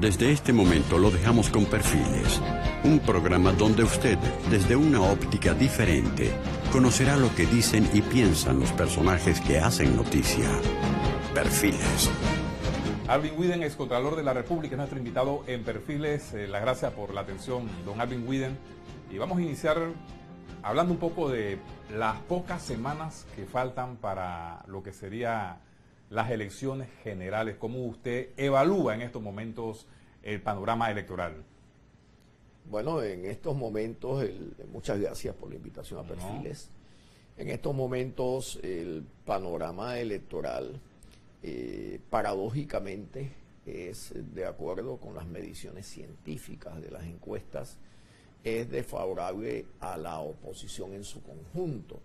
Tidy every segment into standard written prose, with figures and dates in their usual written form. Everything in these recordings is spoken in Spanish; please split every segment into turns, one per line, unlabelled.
Desde este momento lo dejamos con Perfiles, un programa donde usted, desde una óptica diferente, conocerá lo que dicen y piensan los personajes que hacen noticia. Perfiles.
Alvin Widen, excontralor de la República, es nuestro invitado en Perfiles. Las gracias por la atención, don Alvin Widen. Y vamos a iniciar hablando un poco de las pocas semanas que faltan para lo que sería las elecciones generales. ¿Cómo usted evalúa en estos momentos el panorama electoral?
Bueno, en estos momentos, muchas gracias por la invitación a Perfiles. En estos momentos el panorama electoral, paradójicamente, es de acuerdo con las mediciones científicas de las encuestas, es desfavorable a la oposición en su conjunto,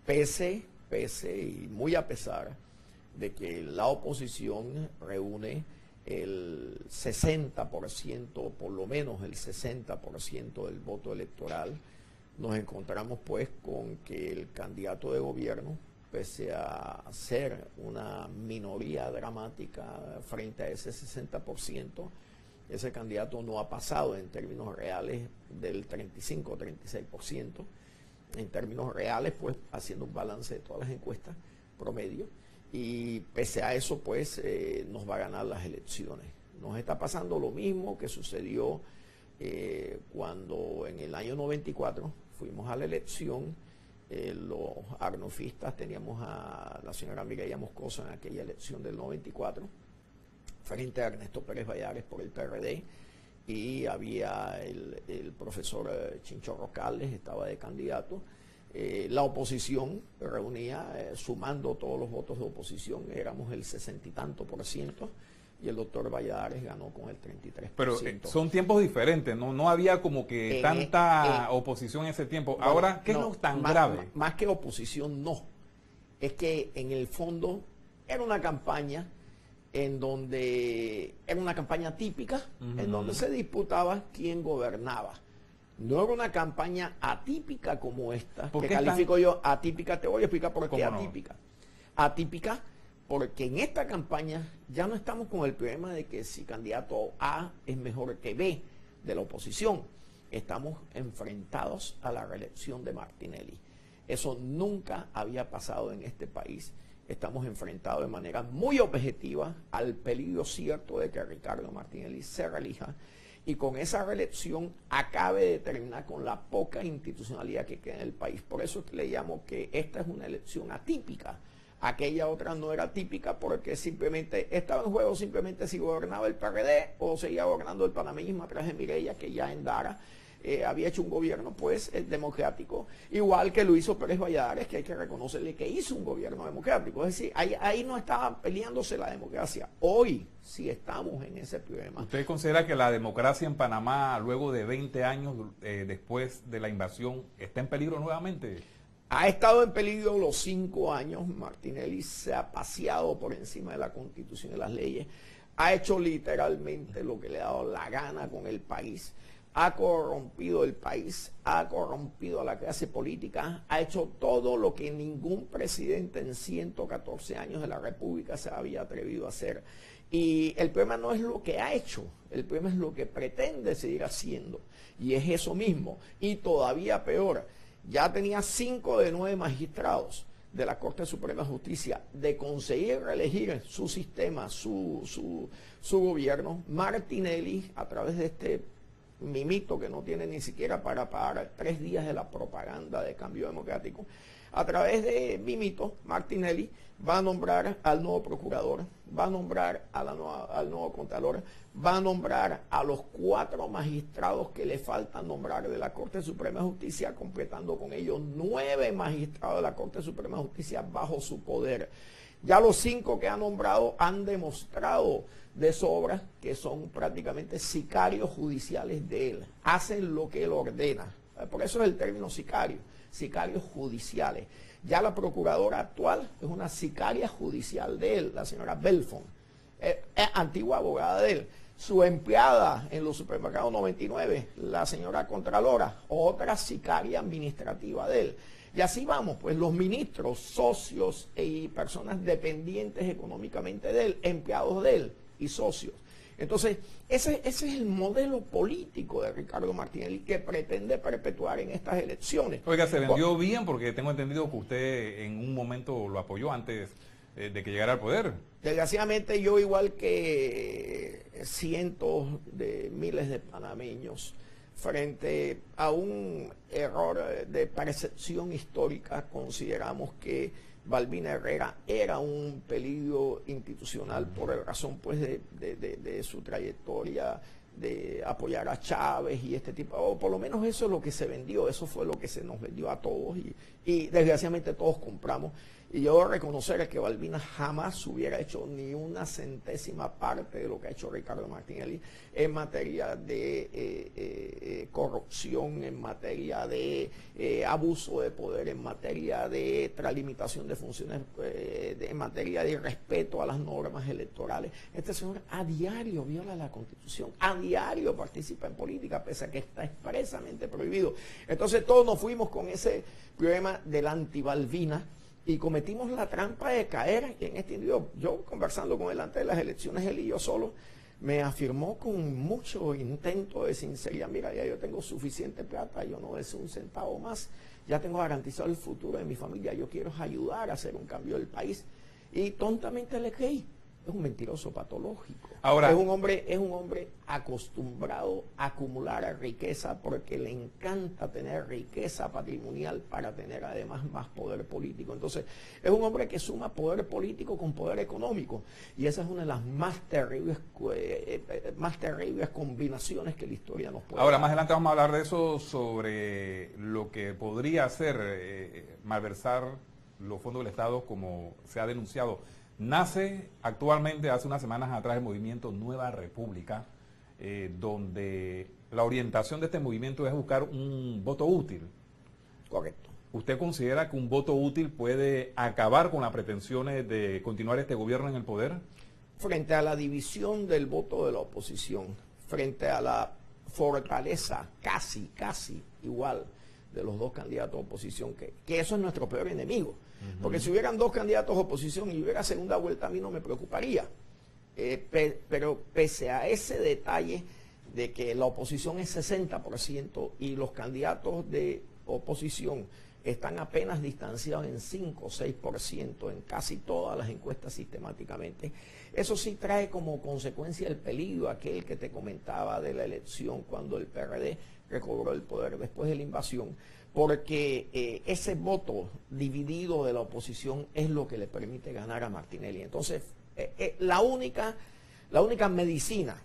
pese y muy a pesar de que la oposición reúne el 60%, por lo menos el 60% del voto electoral. Nos encontramos pues con que el candidato de gobierno, pese a ser una minoría dramática frente a ese 60%, ese candidato no ha pasado en términos reales del 35 o 36%. En términos reales, pues haciendo un balance de todas las encuestas promedio, y pese a eso, pues nos va a ganar las elecciones. Nos está pasando lo mismo que sucedió cuando en el año 94 fuimos a la elección. Los arnofistas teníamos a la señora Mireya Moscoso en aquella elección del 94, frente a Ernesto Pérez Valladares por el PRD, y había el profesor Chincho Rosales, estaba de candidato. La oposición reunía, sumando todos los votos de oposición, éramos el 60 y tanto %, y el doctor Valladares ganó con el 33%.
Pero son tiempos diferentes, no había como que tanta oposición en ese tiempo. Bueno, ahora, ¿qué es lo tan grave?
Más que oposición, no. Es que en el fondo era una campaña en donde era una campaña típica, en donde se disputaba quién gobernaba. No era una campaña atípica como esta, que califico yo atípica. Te voy a explicar por qué atípica. Atípica porque en esta campaña ya no estamos con el problema de que si candidato A es mejor que B de la oposición. Estamos enfrentados a la reelección de Martinelli. Eso nunca había pasado en este país. Estamos enfrentados de manera muy objetiva al peligro cierto de que Ricardo Martinelli se reelija y con esa reelección acabe de terminar con la poca institucionalidad que queda en el país. Por eso es que le llamo que esta es una elección atípica. Aquella otra no era típica porque simplemente estaba en juego simplemente si gobernaba el PRD o seguía gobernando el panameñismo a través de Mireya, que ya en Dara había hecho un gobierno pues democrático, igual que lo hizo Pérez Valladares, que hay que reconocerle que hizo un gobierno democrático. Es decir, ahí no estaba peleándose la democracia. Hoy sí estamos en ese problema.
¿Usted considera que la democracia en Panamá, luego de 20 años después de la invasión, está en peligro nuevamente?
Ha estado en peligro los 5 años. Martinelli se ha paseado por encima de la Constitución y de las leyes. Ha hecho literalmente lo que le ha dado la gana con el país. Ha corrompido el país, ha corrompido a la clase política, ha hecho todo lo que ningún presidente en 114 años de la República se había atrevido a hacer. Y el problema no es lo que ha hecho, el problema es lo que pretende seguir haciendo. Y es eso mismo. Y todavía peor, ya tenía 5 de 9 magistrados de la Corte Suprema de Justicia de conseguir reelegir su sistema, su gobierno. Martinelli, a través de este mimito que no tiene ni siquiera para pagar 3 días de la propaganda de Cambio Democrático, a través de mimito, Martinelli va a nombrar al nuevo procurador, va a nombrar al nuevo contralor, va a nombrar a los 4 magistrados que le faltan nombrar de la Corte Suprema de Justicia, completando con ellos 9 magistrados de la Corte Suprema de Justicia bajo su poder. Ya los 5 que ha nombrado han demostrado de sobra que son prácticamente sicarios judiciales de él. Hacen lo que él ordena. Por eso es el término sicario, sicarios judiciales. Ya la procuradora actual es una sicaria judicial de él, la señora Belfon, es antigua abogada de él. Su empleada en los supermercados 99, la señora Contralora, otra sicaria administrativa de él. Y así vamos, pues los ministros, socios y personas dependientes económicamente de él, empleados de él y socios. Entonces, ese es el modelo político de Ricardo Martinelli que pretende perpetuar en estas elecciones.
Oiga, se vendió bien porque tengo entendido que usted en un momento lo apoyó antes de que llegara al poder.
Desgraciadamente yo, igual que cientos de miles de panameños, frente a un error de percepción histórica, consideramos que Balbina Herrera era un peligro institucional por razón pues de su trayectoria de apoyar a Chávez y este tipo, o por lo menos eso es lo que se vendió, eso fue lo que se nos vendió a todos y desgraciadamente todos compramos. Y yo debo reconocer que Balbina jamás hubiera hecho ni una centésima parte de lo que ha hecho Ricardo Martinelli en materia de corrupción, en materia de abuso de poder, en materia de extralimitación de funciones, en materia de respeto a las normas electorales. Este señor a diario viola la Constitución, a diario participa en política, pese a que está expresamente prohibido. Entonces todos nos fuimos con ese problema de la anti-Balbina, y cometimos la trampa de caer en este individuo. Yo conversando con él antes de las elecciones, él y yo solo, me afirmó con mucho intento de sinceridad: mira, ya yo tengo suficiente plata, yo no deseo un centavo más, ya tengo garantizado el futuro de mi familia, yo quiero ayudar a hacer un cambio del país. Y tontamente le creí. Es un mentiroso patológico.
Ahora,
es un hombre acostumbrado a acumular riqueza porque le encanta tener riqueza patrimonial para tener además más poder político. Entonces, es un hombre que suma poder político con poder económico. Y esa es una de las más terribles combinaciones que la historia nos puede
ahora
dar.
más adelante vamos a hablar de eso, sobre lo que podría hacer malversar los fondos del Estado, como se ha denunciado. Nace actualmente, hace unas semanas atrás, el movimiento Nueva República, donde la orientación de este movimiento es buscar un voto útil.
Correcto.
¿Usted considera que un voto útil puede acabar con las pretensiones de continuar este gobierno en el poder?
Frente a la división del voto de la oposición, frente a la fortaleza casi igual de los dos candidatos de oposición, que eso es nuestro peor enemigo. Porque si hubieran dos candidatos de oposición y hubiera segunda vuelta, a mí no me preocuparía. Pero pese a ese detalle de que la oposición es 60% y los candidatos de oposición están apenas distanciados en 5 o 6% en casi todas las encuestas sistemáticamente, eso sí trae como consecuencia el peligro aquel que te comentaba de la elección cuando el PRD recobró el poder después de la invasión, porque ese voto dividido de la oposición es lo que le permite ganar a Martinelli. Entonces, la única medicina,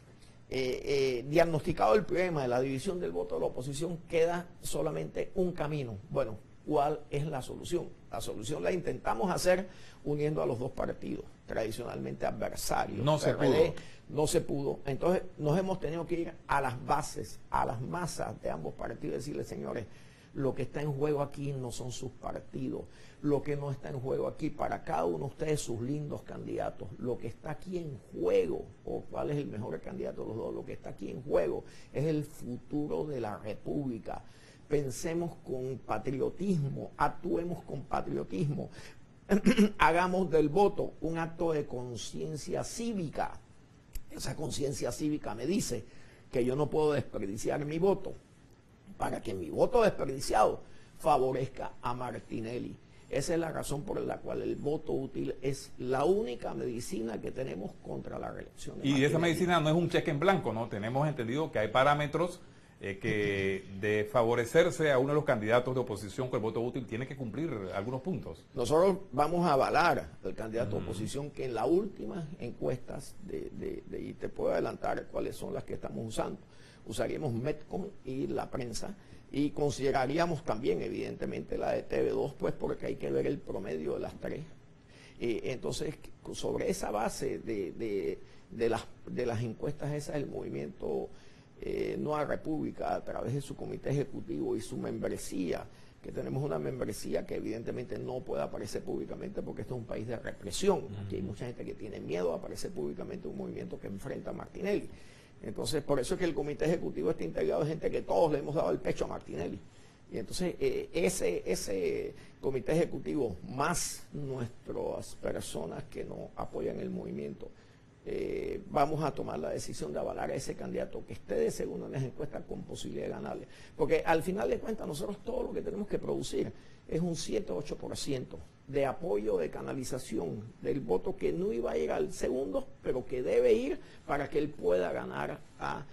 diagnosticado el problema de la división del voto de la oposición, queda solamente un camino. Bueno, ¿cuál es la solución? La solución la intentamos hacer uniendo a los dos partidos, tradicionalmente adversarios.
No se
PRD,
pudo.
No se pudo. Entonces, nos hemos tenido que ir a las bases, a las masas de ambos partidos y decirles: señores, lo que está en juego aquí no son sus partidos, lo que no está en juego aquí para cada uno de ustedes, sus lindos candidatos, lo que está aquí en juego, o cuál es el mejor candidato de los dos, lo que está aquí en juego es el futuro de la República. Pensemos con patriotismo, actuemos con patriotismo, hagamos del voto un acto de conciencia cívica. Esa conciencia cívica me dice que yo no puedo desperdiciar mi voto para que mi voto desperdiciado favorezca a Martinelli. Esa es la razón por la cual el voto útil es la única medicina que tenemos contra la reelección.
Y esa medicina no es un cheque en blanco, ¿no? Tenemos entendido que hay parámetros que de favorecerse a uno de los candidatos de oposición con el voto útil tiene que cumplir algunos puntos.
Nosotros vamos a avalar al candidato de oposición que en las últimas encuestas, y te puedo adelantar cuáles son las que estamos usando, usaríamos Metcom y la prensa, y consideraríamos también evidentemente la de TV2, pues porque hay que ver el promedio de las tres. Entonces, sobre esa base de las encuestas esas, el movimiento Nueva República, a través de su comité ejecutivo y su membresía, que tenemos una membresía que evidentemente no puede aparecer públicamente porque esto es un país de represión. Aquí hay mucha gente que tiene miedo a aparecer públicamente un movimiento que enfrenta a Martinelli. Entonces, por eso es que el comité ejecutivo está integrado de gente que todos le hemos dado el pecho a Martinelli. Y entonces, ese comité ejecutivo, más nuestras personas que nos apoyan el movimiento, vamos a tomar la decisión de avalar a ese candidato que esté de segundo en las encuestas con posibilidad de ganarle. Porque al final de cuentas nosotros todo lo que tenemos que producir es un 7-8% de apoyo, de canalización del voto que no iba a ir al segundo, pero que debe ir para que él pueda ganar a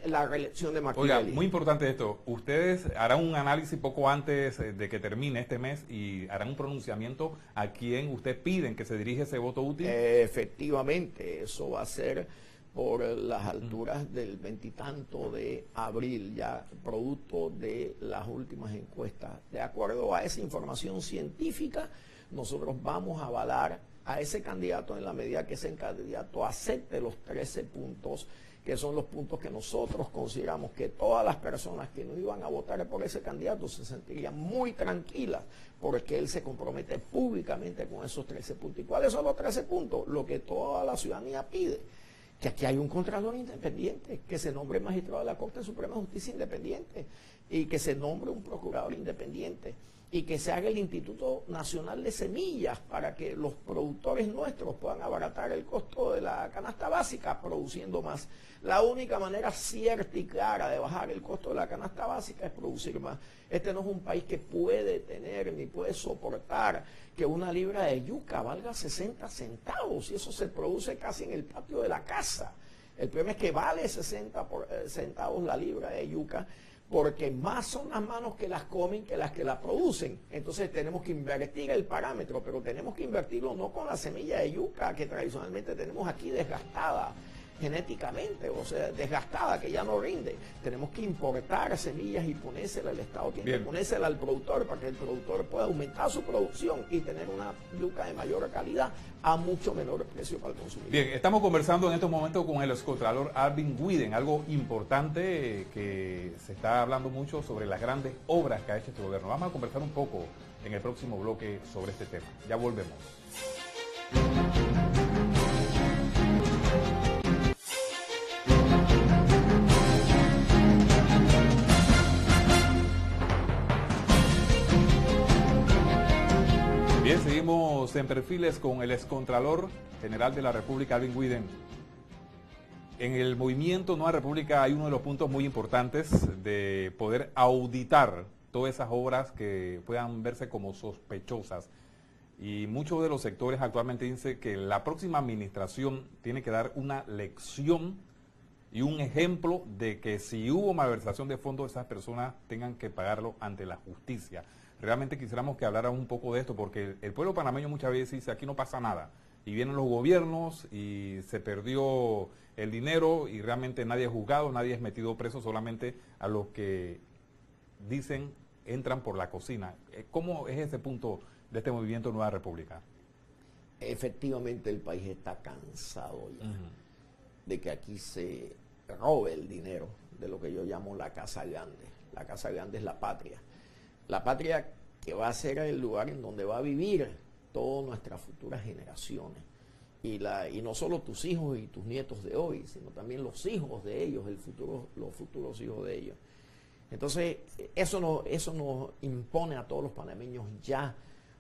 la reelección de Martinelli.
Oiga, muy importante esto. Ustedes harán un análisis poco antes de que termine este mes y harán un pronunciamiento a quién ustedes piden que se dirige ese voto útil.
Efectivamente, eso va a ser por las alturas del 20 y tanto de abril, ya producto de las últimas encuestas. De acuerdo a esa información científica, nosotros vamos a avalar a ese candidato en la medida que ese candidato acepte los 13 puntos, que son los puntos que nosotros consideramos que todas las personas que no iban a votar por ese candidato se sentirían muy tranquilas porque él se compromete públicamente con esos 13 puntos. ¿Y cuáles son los 13 puntos? Lo que toda la ciudadanía pide, que aquí hay un contralor independiente, que se nombre magistrado de la Corte Suprema de Justicia independiente y que se nombre un procurador independiente y que se haga el Instituto Nacional de Semillas para que los productores nuestros puedan abaratar el costo de la canasta básica produciendo más. La única manera cierta y clara de bajar el costo de la canasta básica es producir más. Este no es un país que puede tener ni puede soportar que una libra de yuca valga 60 centavos y eso se produce casi en el patio de la casa. El problema es que vale 60 centavos la libra de yuca, porque más son las manos que las comen que las que la producen. Entonces tenemos que invertir el parámetro, pero tenemos que invertirlo no con la semilla de yuca que tradicionalmente tenemos aquí desgastada genéticamente, o sea, desgastada, que ya no rinde. Tenemos que importar semillas y ponérsela al Estado, tiene que ponérsela al productor para que el productor pueda aumentar su producción y tener una yuca de mayor calidad a mucho menor precio para el consumidor.
Bien, estamos conversando en estos momentos con el excontralor Alvin Widen, algo importante que se está hablando mucho sobre las grandes obras que ha hecho este gobierno. Vamos a conversar un poco en el próximo bloque sobre este tema. Ya volvemos. Bien, seguimos en Perfiles con el excontralor general de la República, Alvin Widen. En el movimiento Nueva República hay uno de los puntos muy importantes de poder auditar todas esas obras que puedan verse como sospechosas. Y muchos de los sectores actualmente dicen que la próxima administración tiene que dar una lección y un ejemplo de que si hubo malversación de fondos, esas personas tengan que pagarlo ante la justicia. Realmente quisiéramos que hablaran un poco de esto, porque el pueblo panameño muchas veces dice, aquí no pasa nada. Y vienen los gobiernos y se perdió el dinero y realmente nadie es juzgado, nadie es metido preso, solamente a los que dicen entran por la cocina. ¿Cómo es ese punto de este movimiento Nueva República?
Efectivamente el país está cansado ya de que aquí se robe el dinero de lo que yo llamo la casa grande. La casa grande es la patria. La patria que va a ser el lugar en donde va a vivir todas nuestras futuras generaciones. Y no solo tus hijos y tus nietos de hoy, sino también los hijos de ellos, los futuros hijos de ellos. Entonces, eso nos impone a todos los panameños ya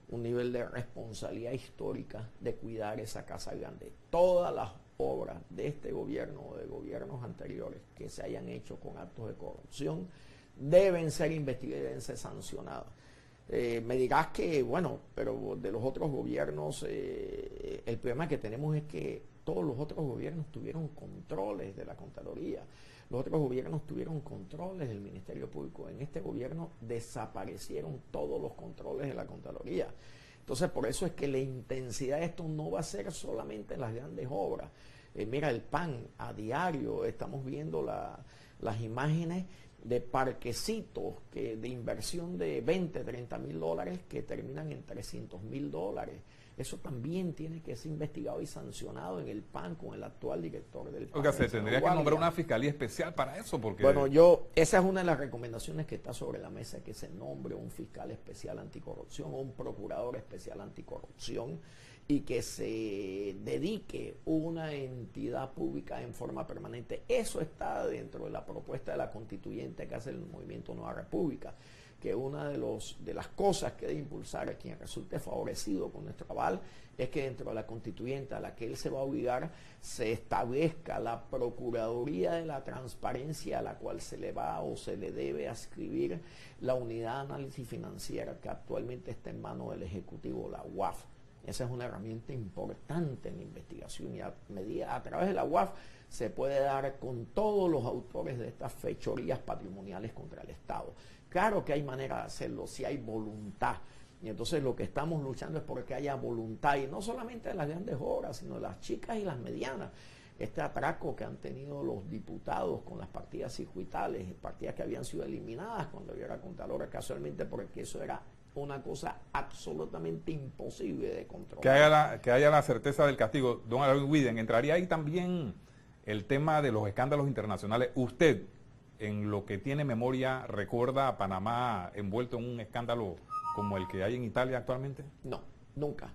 un nivel de responsabilidad histórica de cuidar esa casa grande. Todas las obras de este gobierno o de gobiernos anteriores que se hayan hecho con actos de corrupción deben ser investigadas y deben ser sancionadas. Me dirás que, bueno, pero de los otros gobiernos, el problema que tenemos es que todos los otros gobiernos tuvieron controles de la Contraloría, los otros gobiernos tuvieron controles del Ministerio Público. En este gobierno desaparecieron todos los controles de la Contraloría. Entonces, por eso es que la intensidad de esto no va a ser solamente en las grandes obras. Mira, el PAN, a diario estamos viendo las imágenes de parquecitos de inversión de 20, 30 mil dólares que terminan en 300 mil dólares. Eso también tiene que ser investigado y sancionado en el PAN con el actual director del PAN.
Oiga, se tendría que nombrar una fiscalía especial para eso, porque...
Bueno, esa es una de las recomendaciones que está sobre la mesa, que se nombre un fiscal especial anticorrupción o un procurador especial anticorrupción y que se dedique una entidad pública en forma permanente. Eso está dentro de la propuesta de la constituyente que hace el Movimiento Nueva República. que una de las cosas que debe impulsar a quien resulte favorecido con nuestro aval es que dentro de la constituyente a la que él se va a obligar se establezca la Procuraduría de la Transparencia, a la cual se le va o se le debe adscribir la Unidad de Análisis Financiera que actualmente está en manos del Ejecutivo, la UAF. Esa es una herramienta importante en la investigación y a través de la UAF se puede dar con todos los autores de estas fechorías patrimoniales contra el Estado. Claro que hay manera de hacerlo, si hay voluntad. Y entonces lo que estamos luchando es porque haya voluntad, y no solamente de las grandes obras, sino de las chicas y las medianas. Este atraco que han tenido los diputados con las partidas circuitales, partidas que habían sido eliminadas cuando yo era contralor, casualmente porque eso era una cosa absolutamente imposible de controlar.
Que haya la certeza del castigo. Don Alvin Widen, entraría ahí también el tema de los escándalos internacionales. Usted, en lo que tiene memoria, ¿recuerda a Panamá envuelto en un escándalo como el que hay en Italia actualmente?
No, nunca.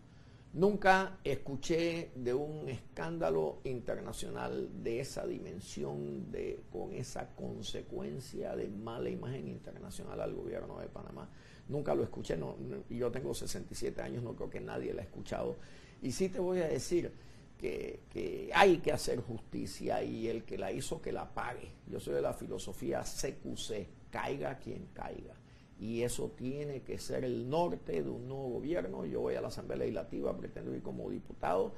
Nunca escuché de un escándalo internacional de esa dimensión, con esa consecuencia de mala imagen internacional al gobierno de Panamá. Nunca lo escuché, yo tengo 67 años, no creo que nadie lo ha escuchado. Y sí te voy a decir que hay que hacer justicia y el que la hizo que la pague. Yo soy de la filosofía CQC, caiga quien caiga. Y eso tiene que ser el norte de un nuevo gobierno. Yo voy a la Asamblea Legislativa, pretendo ir como diputado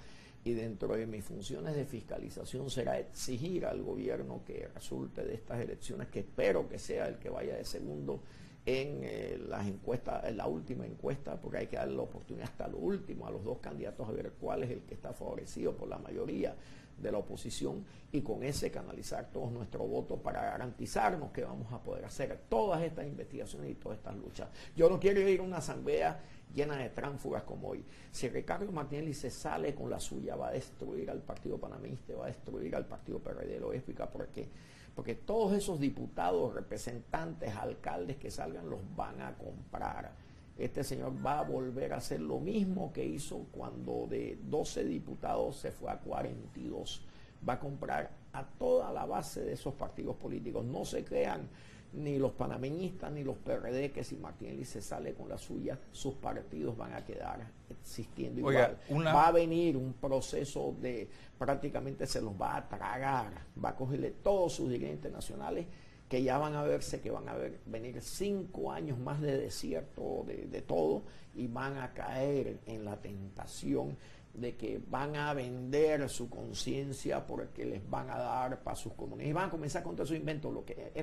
y dentro de mis funciones de fiscalización será exigir al gobierno que resulte de estas elecciones, que espero que sea el que vaya de segundo en las encuestas, en la última encuesta, porque hay que darle la oportunidad hasta lo último a los dos candidatos a ver cuál es el que está favorecido por la mayoría de la oposición y con ese canalizar todos nuestros votos para garantizarnos que vamos a poder hacer todas estas investigaciones y todas estas luchas. Yo no quiero ir a una asamblea llena de tránsfugas como hoy. Si Ricardo Martinelli se sale con la suya, va a destruir al partido panameñista, va a destruir al partido PRD, lo explica por qué. Porque todos esos diputados, representantes, alcaldes que salgan los van a comprar. Este señor va a volver a hacer lo mismo que hizo cuando de 12 diputados se fue a 42. Va a comprar a toda la base de esos partidos políticos. No se crean ni los panameñistas ni los PRD que si Martinelli se sale con la suya, sus partidos van a quedar existiendo igual.
Oiga,
va a venir un proceso de prácticamente se los va a tragar, va a cogerle todos sus dirigentes nacionales que ya van a verse que van a venir 5 años más de desierto de todo y van a caer en la tentación de que van a vender su conciencia porque les van a dar para sus comunidades y van a comenzar con todos esos inventos.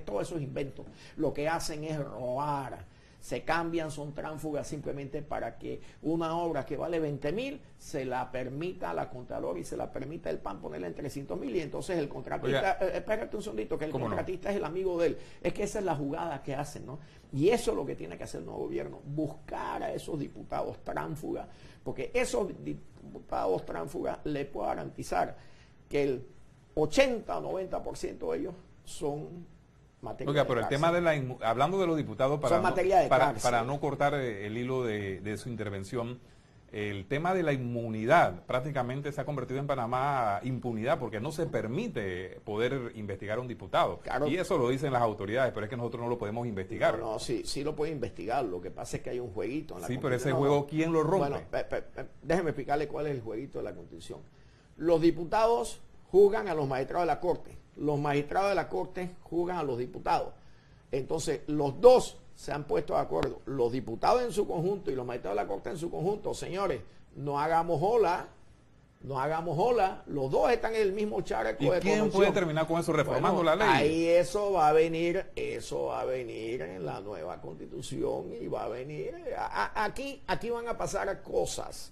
Todos esos inventos lo que hacen es robar, se cambian, son tránsfugas simplemente para que una obra que vale 20.000 se la permita a la Contralor y se la permita el PAN ponerla en 300.000 y entonces el contratista, espérate un segundito, que el contratista es el amigo de él. Es que esa es la jugada que hacen, ¿no? Y eso es lo que tiene que hacer el nuevo gobierno, buscar a esos diputados tránsfugas, porque esos diputados tránsfugas le puedo garantizar que el 80 o 90% de ellos son materia
Oiga,
de
pero
cárcel.
el tema de hablando de los diputados, para no cortar el hilo de su intervención, el tema de la inmunidad prácticamente se ha convertido en Panamá impunidad porque no se permite poder investigar a un diputado.
Claro.
Y eso lo dicen las autoridades, pero es que nosotros no lo podemos investigar.
No, sí lo puede investigar. Lo que pasa es que hay un jueguito en la
Sí, pero ese
Constitución.
juego, ¿quién lo rompe?
Bueno, déjeme explicarle cuál es el jueguito de la Constitución. Los diputados juzgan a los magistrados de la Corte. Los magistrados de la Corte juzgan a los diputados. Entonces, los dos se han puesto de acuerdo. Los diputados en su conjunto y los magistrados de la Corte en su conjunto. Señores, no hagamos ola. Los dos están en el mismo chaleco
¿Y
de
quién
corrupción.
puede terminar con eso reformando la ley?
Ahí eso va a venir en la nueva Constitución y va a venir. Aquí van a pasar cosas.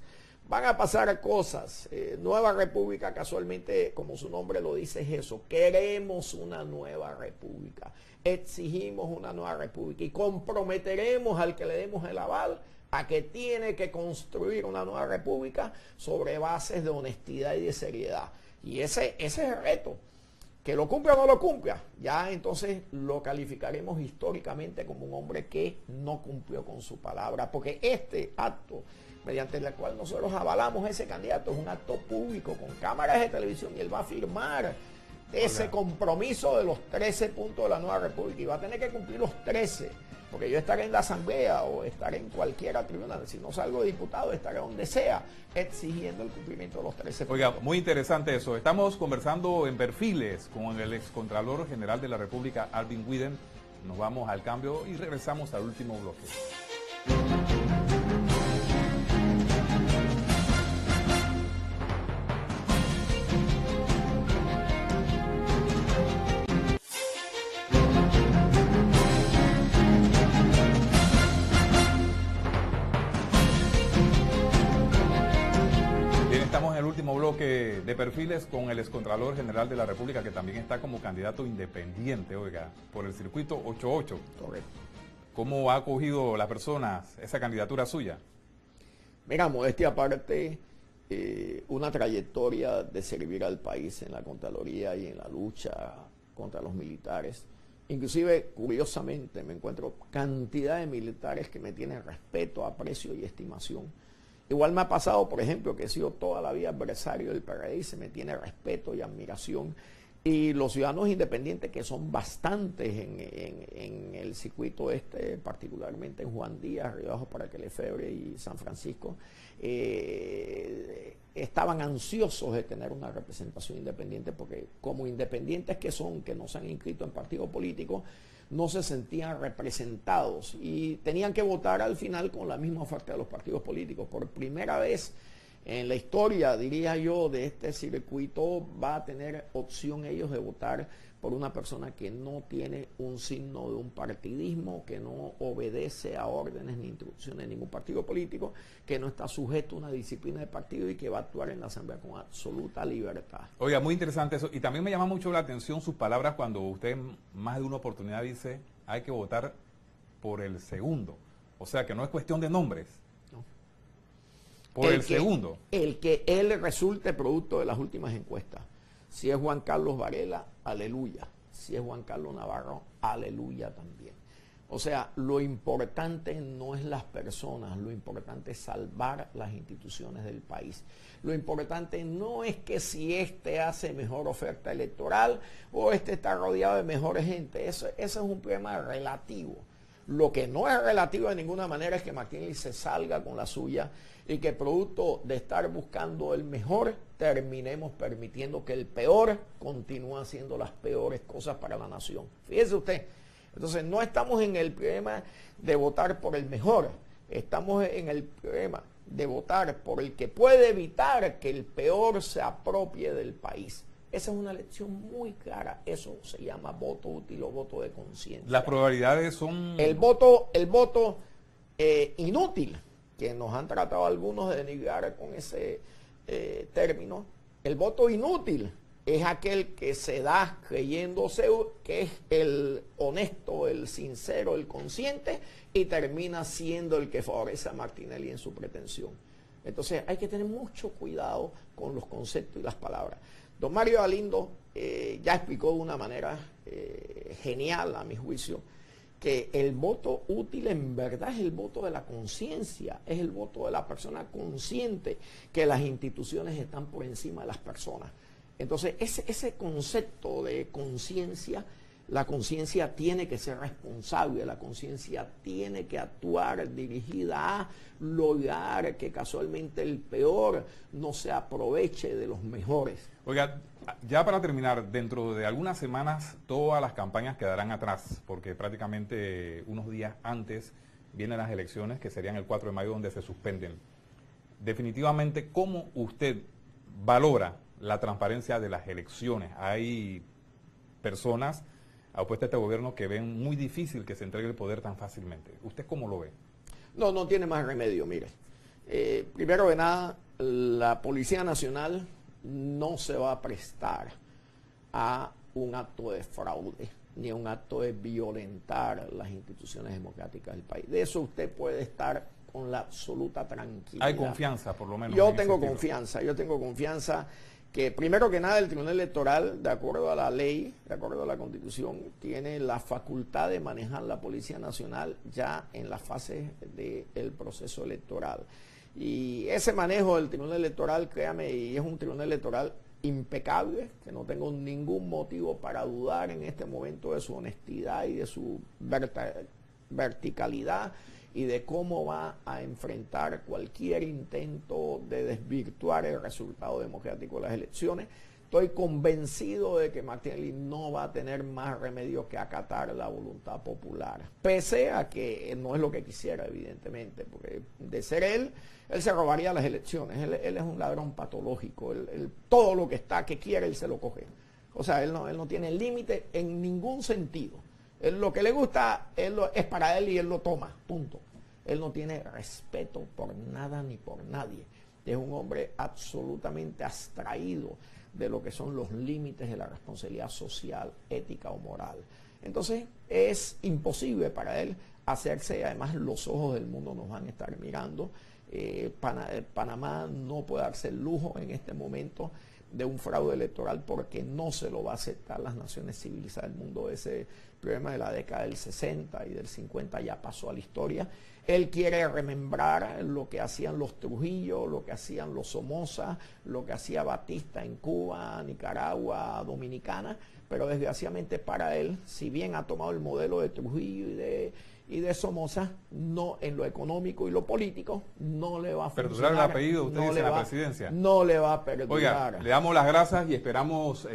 Nueva República, casualmente, como su nombre lo dice, es eso. Queremos una nueva república. Exigimos una nueva república y comprometeremos al que le demos el aval a que tiene que construir una nueva república sobre bases de honestidad y de seriedad. Y ese es el reto. Que lo cumpla o no lo cumpla, ya entonces lo calificaremos históricamente como un hombre que no cumplió con su palabra, porque este acto mediante el cual nosotros avalamos a ese candidato es un acto público con cámaras de televisión y él va a firmar ese compromiso de los 13 puntos de la nueva república y va a tener que cumplir los 13. Porque yo estaré en la asamblea o estaré en cualquier tribunal. Si no salgo de diputado, estaré donde sea, exigiendo el cumplimiento de los 13 puntos.
Oiga, muy interesante eso. Estamos conversando en Perfiles con el excontralor general de la República, Alvin Widen. Nos vamos al cambio y regresamos al último bloque. Bloque de Perfiles con el excontralor general de la República, que también está como candidato independiente, oiga, por el circuito 88.
Correcto.
¿Cómo ha acogido las personas esa candidatura suya?
Mira, modestia aparte, una trayectoria de servir al país en la Contraloría y en la lucha contra los militares. Inclusive, curiosamente, me encuentro cantidad de militares que me tienen respeto, aprecio y estimación. Igual me ha pasado, por ejemplo, que he sido toda la vida adversario del PRD y se me tiene respeto y admiración. Y los ciudadanos independientes, que son bastantes en el circuito particularmente en Juan Díaz, Río Bajo, Parque Lefebvre y San Francisco, estaban ansiosos de tener una representación independiente porque como independientes que son, que no se han inscrito en partido político, no se sentían representados y tenían que votar al final con la misma oferta de los partidos políticos. Por primera vez en la historia, diría yo, de este circuito va a tener opción ellos de votar por una persona que no tiene un signo de un partidismo, que no obedece a órdenes ni instrucciones de ningún partido político, que no está sujeto a una disciplina de partido y que va a actuar en la Asamblea con absoluta libertad.
Oiga, muy interesante eso. Y también me llama mucho la atención sus palabras cuando usted más de una oportunidad dice hay que votar por el segundo. O sea, que no es cuestión de nombres.
No.
Por el segundo.
El que él resulte producto de las últimas encuestas. Si es Juan Carlos Varela, aleluya. Si es Juan Carlos Navarro, aleluya también. O sea, lo importante no es las personas, lo importante es salvar las instituciones del país. Lo importante no es que si este hace mejor oferta electoral o este está rodeado de mejores gente. Eso es un problema relativo. Lo que no es relativo de ninguna manera es que McKinley se salga con la suya y que producto de estar buscando el mejor, terminemos permitiendo que el peor continúe haciendo las peores cosas para la nación. Fíjese usted, entonces no estamos en el problema de votar por el mejor, estamos en el problema de votar por el que puede evitar que el peor se apropie del país. Esa es una elección muy clara, eso se llama voto útil o voto de conciencia.
Las probabilidades son...
El voto inútil, que nos han tratado algunos de denigrar con ese término, el voto inútil es aquel que se da creyéndose que es el honesto, el sincero, el consciente y termina siendo el que favorece a Martinelli en su pretensión. Entonces hay que tener mucho cuidado con los conceptos y las palabras. Don Mario Galindo ya explicó de una manera genial, a mi juicio, que el voto útil en verdad es el voto de la conciencia, es el voto de la persona consciente que las instituciones están por encima de las personas. Entonces, ese concepto de conciencia, la conciencia tiene que ser responsable, la conciencia tiene que actuar dirigida a lograr que casualmente el peor no se aproveche de los mejores.
Oiga, ya para terminar, dentro de algunas semanas todas las campañas quedarán atrás, porque prácticamente unos días antes vienen las elecciones, que serían el 4 de mayo, donde se suspenden. Definitivamente, ¿cómo usted valora la transparencia de las elecciones? Hay personas opuestas a este gobierno que ven muy difícil que se entregue el poder tan fácilmente. ¿Usted cómo lo ve?
No tiene más remedio, mire. Primero de nada, la Policía Nacional no se va a prestar a un acto de fraude, ni a un acto de violentar las instituciones democráticas del país. De eso usted puede estar con la absoluta tranquilidad.
Hay confianza, por lo menos.
Yo tengo confianza que primero que nada el Tribunal Electoral, de acuerdo a la ley, de acuerdo a la Constitución, tiene la facultad de manejar la Policía Nacional ya en la fase del proceso electoral. Y ese manejo del Tribunal Electoral, créame, y es un Tribunal Electoral impecable, que no tengo ningún motivo para dudar en este momento de su honestidad y de su verticalidad y de cómo va a enfrentar cualquier intento de desvirtuar el resultado democrático de las elecciones. Estoy convencido de que Martinelli no va a tener más remedio que acatar la voluntad popular, pese a que no es lo que quisiera, evidentemente, porque de ser él se robaría las elecciones. Él es un ladrón patológico. Todo lo que quiere, él se lo coge. O sea, él no tiene límite en ningún sentido. Lo que le gusta es para él y él lo toma, punto. Él no tiene respeto por nada ni por nadie. Es un hombre absolutamente abstraído de lo que son los límites de la responsabilidad social, ética o moral. Entonces es imposible para él hacerse, además los ojos del mundo nos van a estar mirando. Panamá no puede darse el lujo en este momento de un fraude electoral porque no se lo va a aceptar las naciones civilizadas del mundo. Ese problema de la década del 60 y del 50 ya pasó a la historia. Él quiere remembrar lo que hacían los Trujillo, lo que hacían los Somoza, lo que hacía Batista en Cuba, Nicaragua, Dominicana, pero desgraciadamente para él, si bien ha tomado el modelo de Trujillo y de Somoza, no en lo económico y lo político, no le va a funcionar.
Perdurar el apellido, usted dice, la presidencia.
No le va a perdurar.
Oiga, le damos las gracias y esperamos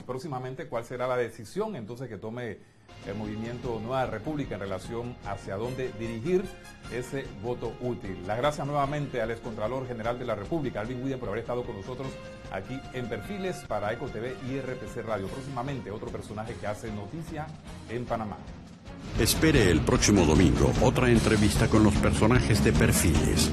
próximamente cuál será la decisión entonces que tome el movimiento Nueva República en relación hacia dónde dirigir ese voto útil. Las gracias nuevamente al excontralor general de la República, Alvin Williams, por haber estado con nosotros aquí en Perfiles para EcoTV y RPC Radio. Próximamente otro personaje que hace noticia en Panamá.
Espere el próximo domingo otra entrevista con los personajes de Perfiles.